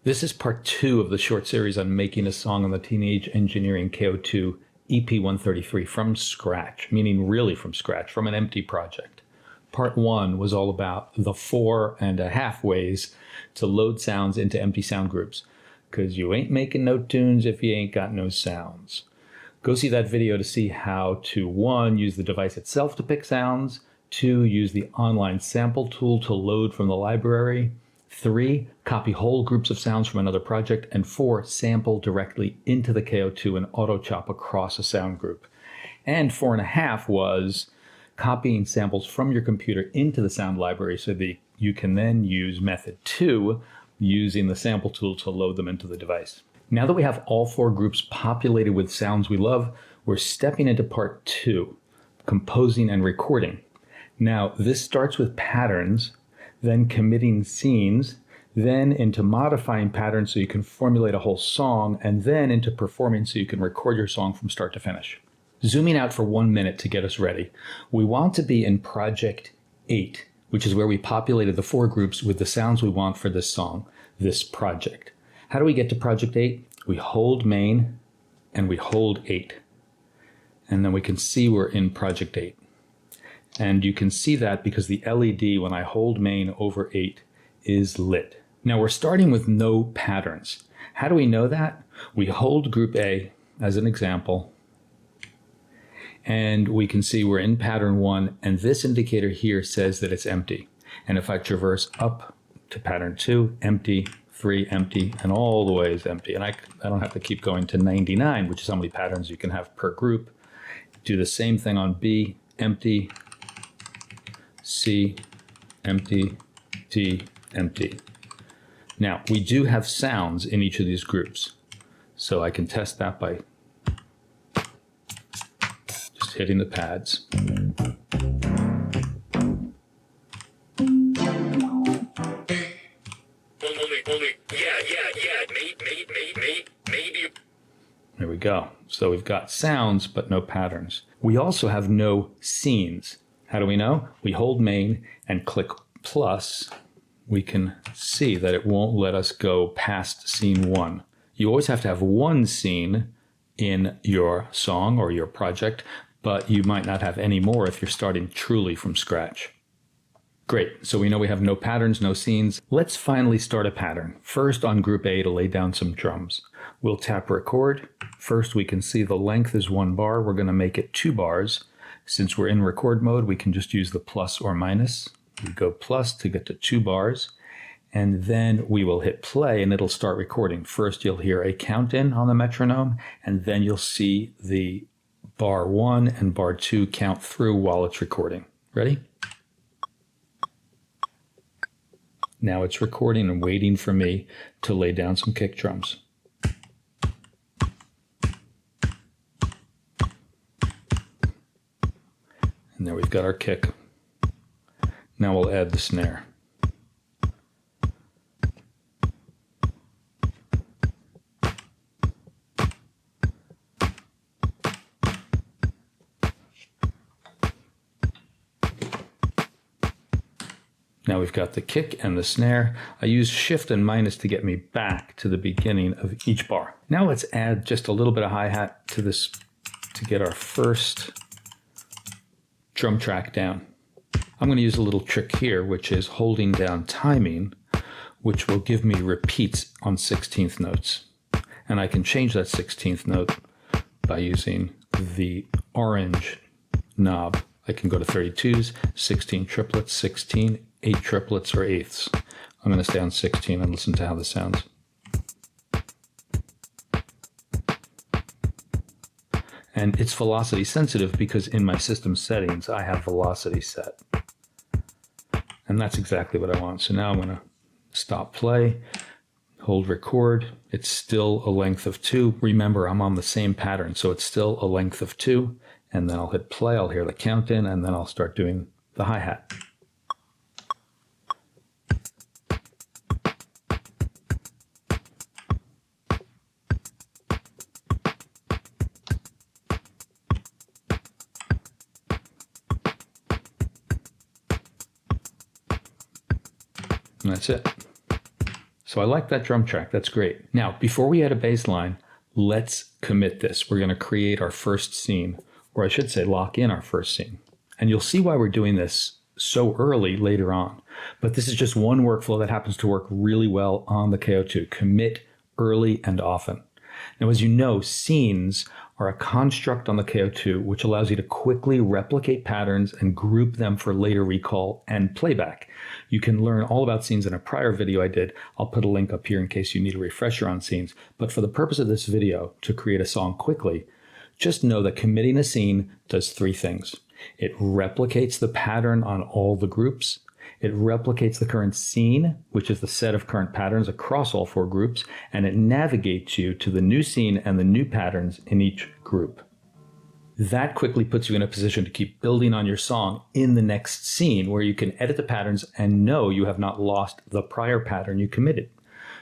This is part 2 of the short series on making a song on the Teenage Engineering K.O.II EP-133 from scratch, meaning really from scratch, from an empty project. Part 1 was all about the 4.5 ways to load sounds into empty sound groups, because you ain't making no tunes if you ain't got no sounds. Go see that video to see how to 1. Use the device itself to pick sounds, 2. Use the online sample tool to load from the library, 3. Copy whole groups of sounds from another project, and 4. Sample directly into the K.O.II and auto-chop across a sound group. And 4.5 was copying samples from your computer into the sound library so that you can then use method 2, using the sample tool to load them into the device. Now that we have all 4 groups populated with sounds we love, we're stepping into part 2, composing and recording. Now, this starts with patterns, then committing scenes, then into modifying patterns so you can formulate a whole song, and then into performing so you can record your song from start to finish. Zooming out for 1 minute to get us ready, we want to be in project 8, which is where we populated the 4 groups with the sounds we want for this song, this project. How do we get to project 8? We hold main and we hold 8. And then we can see we're in project 8. And you can see that because the LED, when I hold main over 8, is lit. Now we're starting with no patterns. How do we know that? We hold group A as an example, and we can see we're in pattern 1, and this indicator here says that it's empty. And if I traverse up to pattern 2, empty, 3, empty, and all the way is empty. And I don't have to keep going to 99, which is how many patterns you can have per group. Do the same thing on B, empty, C, empty, D, empty. Now, we do have sounds in each of these groups, so I can test that by just hitting the pads. There we go. So we've got sounds, but no patterns. We also have no scenes. How do we know? We hold main and click plus. We can see that it won't let us go past scene 1. You always have to have 1 scene in your song or your project, but you might not have any more if you're starting truly from scratch. Great, so we know we have no patterns, no scenes. Let's finally start a pattern. First on group A to lay down some drums. We'll tap record. First we can see the length is 1 bar. We're going to make it 2 bars. Since we're in record mode, we can just use the plus or minus. We go plus to get to 2 bars, and then we will hit play and it'll start recording. First you'll hear a count in on the metronome, and then you'll see the bar 1 and bar 2 count through while it's recording. Ready? Now it's recording and waiting for me to lay down some kick drums. And there we've got our kick. Now we'll add the snare. Now we've got the kick and the snare. I use shift and minus to get me back to the beginning of each bar. Now let's add just a little bit of hi-hat to this to get our first drum track down. I'm going to use a little trick here, which is holding down timing, which will give me repeats on 16th notes. And I can change that 16th note by using the orange knob. I can go to 32s, 16 triplets, 16, 8 triplets, or eighths. I'm going to stay on 16 and listen to how this sounds. And it's velocity sensitive because in my system settings, I have velocity set. And that's exactly what I want. So now I'm going to stop play, hold record. It's still a length of 2. Remember, I'm on the same pattern, so it's still a length of 2. And then I'll hit play, I'll hear the count in, and then I'll start doing the hi-hat. And that's it. So I like that drum track. That's great. Now, before we add a bass line, let's commit this. We're going to create our first scene, or I should say lock in our first scene. And you'll see why we're doing this so early later on. But this is just one workflow that happens to work really well on the K.O.II. Commit early and often. Now, as you know, scenes are a construct on the K.O.II which allows you to quickly replicate patterns and group them for later recall and playback. You can learn all about scenes in a prior video I did. I'll put a link up here in case you need a refresher on scenes. But for the purpose of this video, to create a song quickly, just know that committing a scene does three things. It replicates the pattern on all the groups. It replicates the current scene, which is the set of current patterns across all four groups, and it navigates you to the new scene and the new patterns in each group. That quickly puts you in a position to keep building on your song in the next scene where you can edit the patterns and know you have not lost the prior pattern you committed.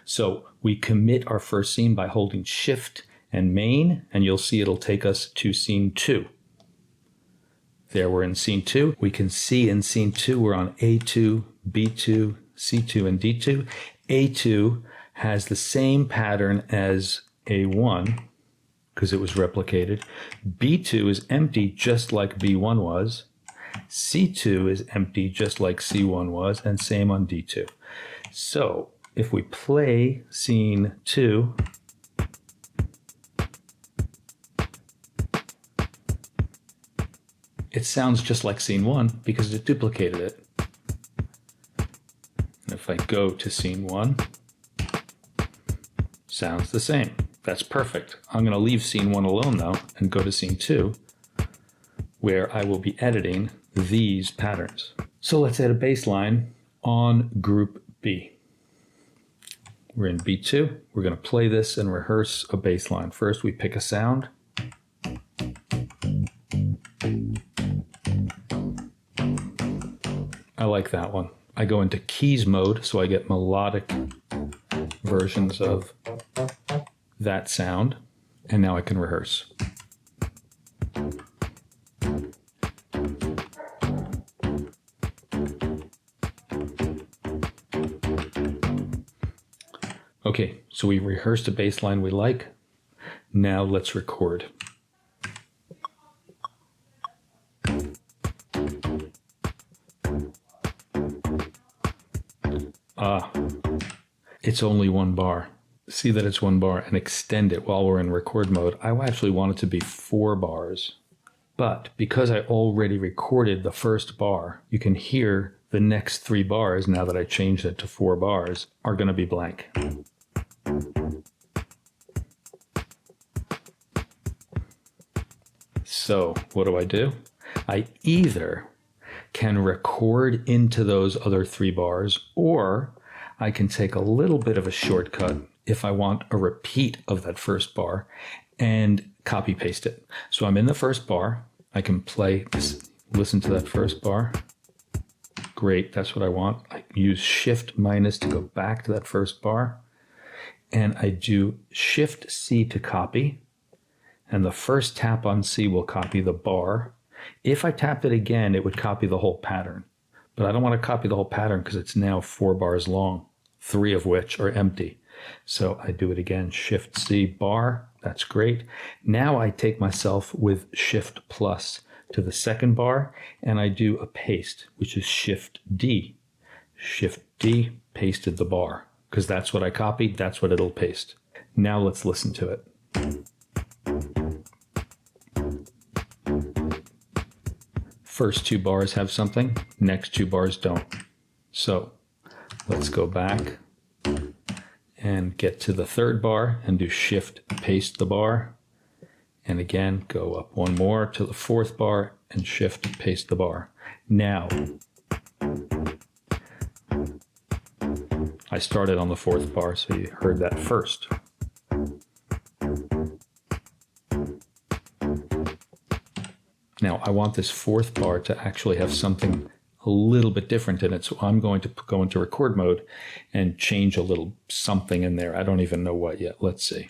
So we commit our first scene by holding Shift and Main, and you'll see it'll take us to scene 2. There we're in scene 2. We can see in scene 2 we're on A2, B2, C2, and D2. A2 has the same pattern as A1 because it was replicated. B2 is empty just like B1 was. C2 is empty just like C1 was, and same on D2. So if we play scene 2, it sounds just like scene 1 because it duplicated it. And if I go to scene 1, sounds the same. That's perfect. I'm going to leave scene 1 alone though and go to scene 2 where I will be editing these patterns. So let's add a bass line on group B. We're in B2. We're going to play this and rehearse a bass line. First we pick a sound. I like that one. I go into keys mode so I get melodic versions of that sound, and now I can rehearse. Okay, so we rehearsed a bass line we like. Now let's record. It's only one bar. See that it's one bar and extend it while we're in record mode. I actually want it to be 4 bars. But because I already recorded the first bar, you can hear the next 3 bars, now that I changed it to 4 bars, are going to be blank. So what do? I either can record into those other 3 bars, or I can take a little bit of a shortcut if I want a repeat of that first bar and copy paste it. So I'm in the first bar. I can play this, listen to that first bar. Great, that's what I want. I use Shift minus to go back to that first bar. And I do Shift C to copy. And the first tap on C will copy the bar. If I tapped it again, it would copy the whole pattern. But I don't want to copy the whole pattern because it's now 4 bars long, 3 of which are empty. So I do it again, Shift C bar, that's great. Now I take myself with Shift plus to the second bar and I do a paste, which is Shift D. Shift D, pasted the bar, because that's what I copied, that's what it'll paste. Now let's listen to it. First 2 bars have something, next 2 bars don't. So let's go back and get to the third bar and do Shift paste the bar. And again, go up 1 more to the 4th bar and Shift paste the bar. Now, I started on the 4th bar, so you heard that first. Now, I want this 4th bar to actually have something a little bit different in it, so I'm going to go into record mode and change a little something in there. I don't even know what yet. Let's see.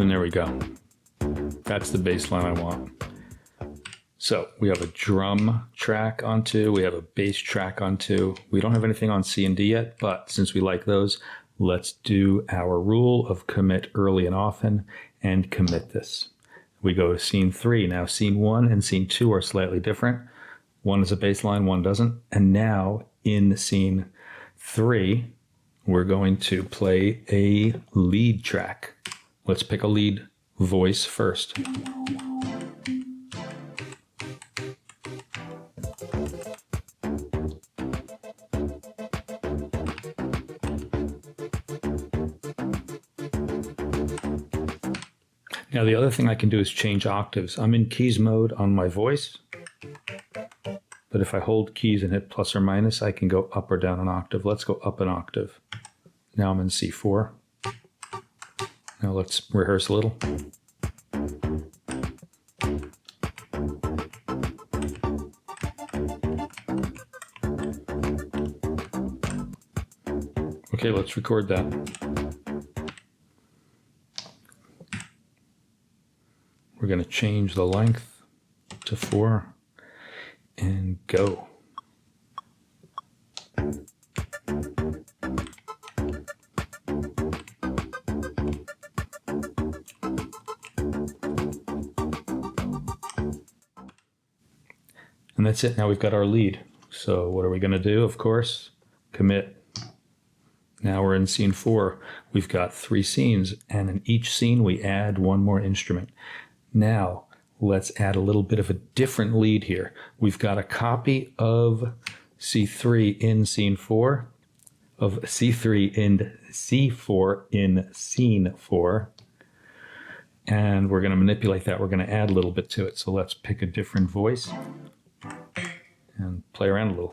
And there we go. That's the bass line I want. So we have a drum track on 2, we have a bass track on 2. We don't have anything on C and D yet, but since we like those, let's do our rule of commit early and often and commit this. We go to scene 3. Now scene 1 and scene 2 are slightly different. One is a bass line, one doesn't. And now in scene 3, we're going to play a lead track. Let's pick a lead voice first. Now the other thing I can do is change octaves. I'm in keys mode on my voice, but if I hold keys and hit plus or minus, I can go up or down an octave. Let's go up an octave. Now I'm in C4. Now let's rehearse a little. Okay, let's record that. We're going to change the length to 4 and go. And that's it. Now we've got our lead. So what are we going to do? Of course, commit. Now we're in scene 4. We've got 3 scenes, and in each scene we add one more instrument. Now, let's add a little bit of a different lead here. We've got a copy of C3 in scene 4, of C3 in C4 in scene 4, and we're going to manipulate that. We're going to add a little bit to it. So let's pick a different voice and play around a little.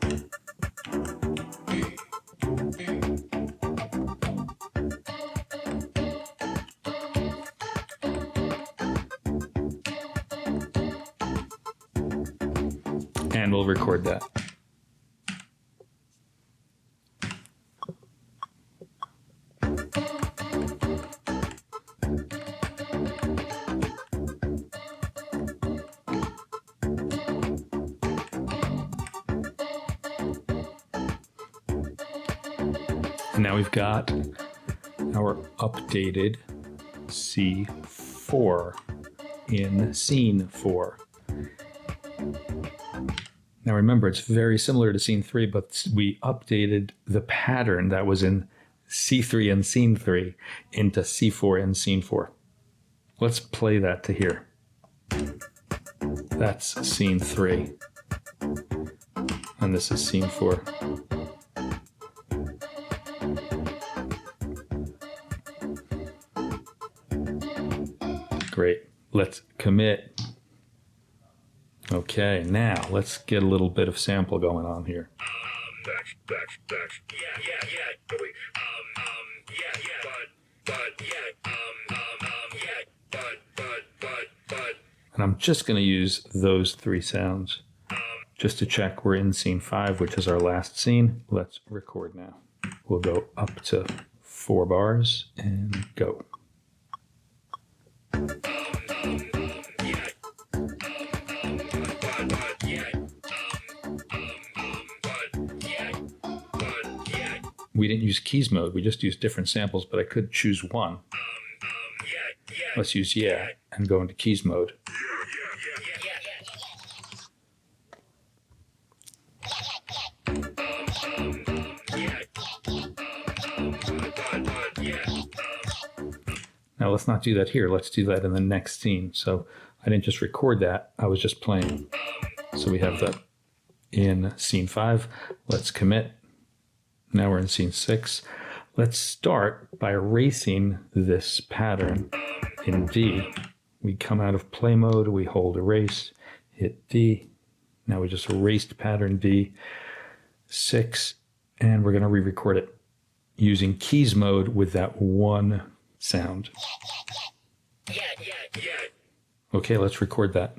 And we'll record that. And now we've got our updated C4 in scene 4. Now remember, it's very similar to scene 3, but we updated the pattern that was in C3 and scene 3 into C4 and scene 4. Let's play that to hear. That's scene 3. And this is scene 4. Great. Let's commit. Okay, now let's get a little bit of sample going on here. And I'm just going to use those 3 sounds just to check we're in scene 5, which is our last scene. Let's record now. We'll go up to 4 bars and go. We didn't use keys mode, we just used different samples, but I could choose one. Let's use yeah and go into keys mode. Now let's not do that here, let's do that in the next scene. So I didn't just record that, I was just playing. So we have that in scene 5. Let's commit. Now we're in scene 6. Let's start by erasing this pattern in D. We come out of play mode, we hold erase, hit D. Now we just erased pattern D, 6, and we're going to re-record it using keys mode with that one sound. Okay, let's record that.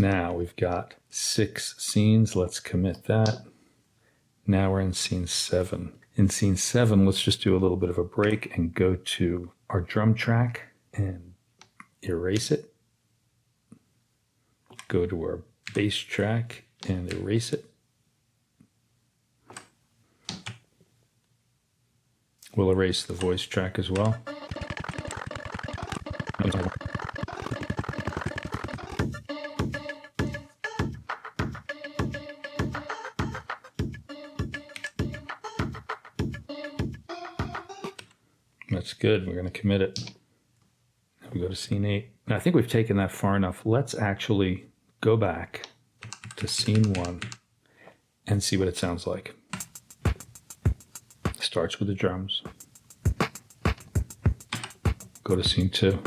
Now we've got 6 scenes. Let's commit that. Now we're in scene 7. In scene 7, let's just do a little bit of a break and go to our drum track and erase it. Go to our bass track and erase it. We'll erase the voice track as well. That's good. We're going to commit it. We go to scene 8. Now, I think we've taken that far enough. Let's actually go back to scene 1 and see what it sounds like. Starts with the drums. Go to scene 2.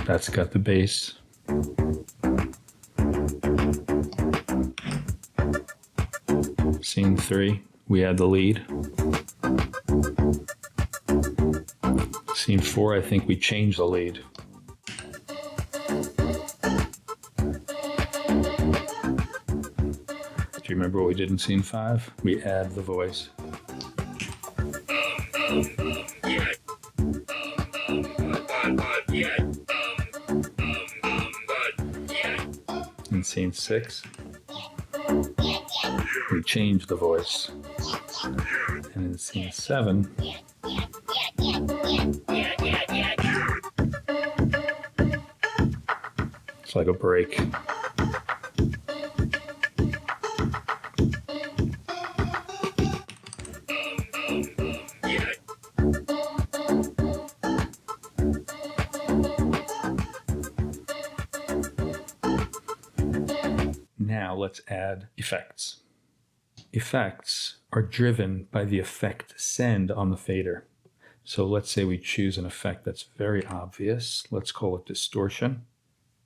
That's got the bass. Scene 3, we add the lead. Scene 4, I think we change the lead. Do you remember what we did in scene 5? We add the voice. In scene 6, we change the voice. And in scene 7, it's like a break. Now let's add effects. Effects are driven by the effect send on the fader. So let's say we choose an effect that's very obvious. Let's call it distortion.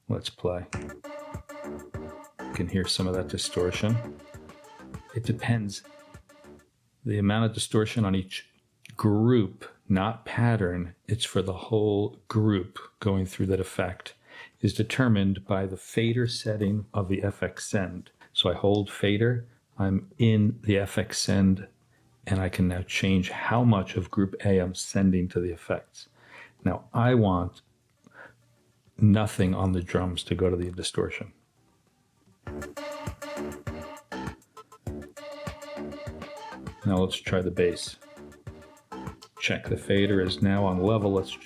Let's play. You can hear some of that distortion. It depends. The amount of distortion on each group, not pattern, it's for the whole group going through that effect, is determined by the fader setting of the FX send. So I hold fader, I'm in the FX send, and I can now change how much of group A I'm sending to the effects. Now I want nothing on the drums to go to the distortion. Now let's try the bass. Check the fader is now on level. Let's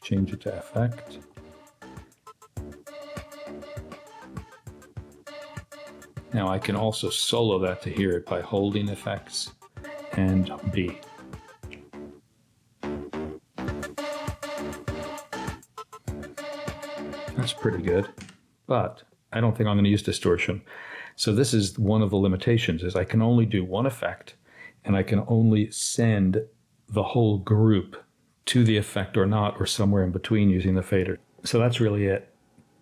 change it to effect. Now I can also solo that to hear it by holding effects and B. That's pretty good, but I don't think I'm going to use distortion. So this is one of the limitations, is I can only do one effect and I can only send the whole group to the effect or not, or somewhere in between using the fader. So that's really it.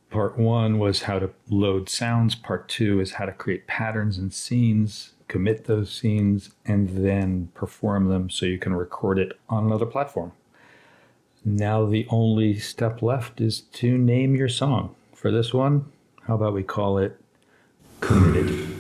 Part 1 was how to load sounds. Part 2 is how to create patterns and scenes, commit those scenes, and then perform them so you can record it on another platform. Now the only step left is to name your song. For this one, how about we call it Committed?